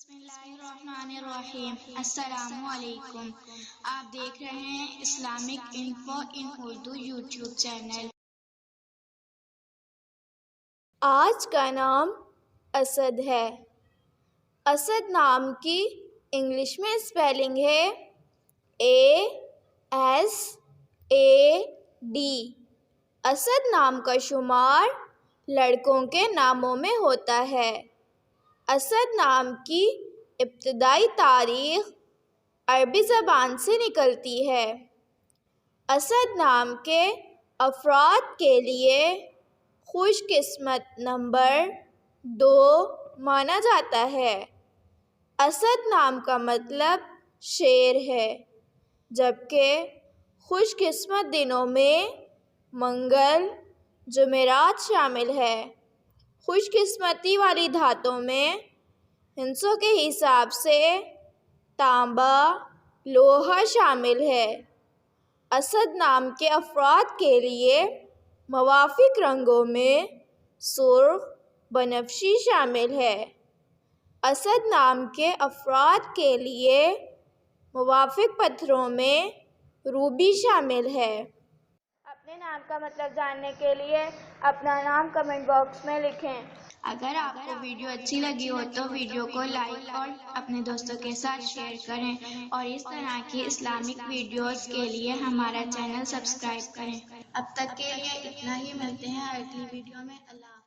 بسم اللہ الرحمن الرحیم۔ السلام علیکم۔ آپ دیکھ رہے ہیں اسلامک انفو ان اردو یوٹیوب چینل۔ آج کا نام اسد ہے۔ اسد نام کی انگلش میں اسپیلنگ ہے ASAD۔ اسد نام کا شمار لڑکوں کے ناموں میں ہوتا ہے۔ اسد نام کی ابتدائی تاریخ عربی زبان سے نکلتی ہے۔ اسد نام کے افراد کے لیے خوش قسمت نمبر 2 مانا جاتا ہے۔ اسد نام کا مطلب شیر ہے، جبکہ خوش قسمت دنوں میں منگل، جمعرات شامل ہے۔ خوش قسمتی والی دھاتوں میں ہندسوں کے حساب سے تانبا، لوہا شامل ہے۔ اسد نام کے افراد کے لیے موافق رنگوں میں سرخ، بنفشی شامل ہے۔ اسد نام کے افراد کے لیے موافق پتھروں میں روبی شامل ہے۔ اپنے نام کا مطلب جاننے کے لیے اپنا نام کمنٹ باکس میں لکھیں۔ اگر آپ کو ویڈیو اچھی لگی ہو تو ویڈیو کو لائک اور اپنے دوستوں کے ساتھ شیئر کریں، اور اس طرح کی اسلامک ویڈیوز کے لیے ہمارا چینل سبسکرائب کریں۔ اب تک کے لیے اتنا ہی، ملتے ہیں اگلی ویڈیو میں۔ اللہ حافظ۔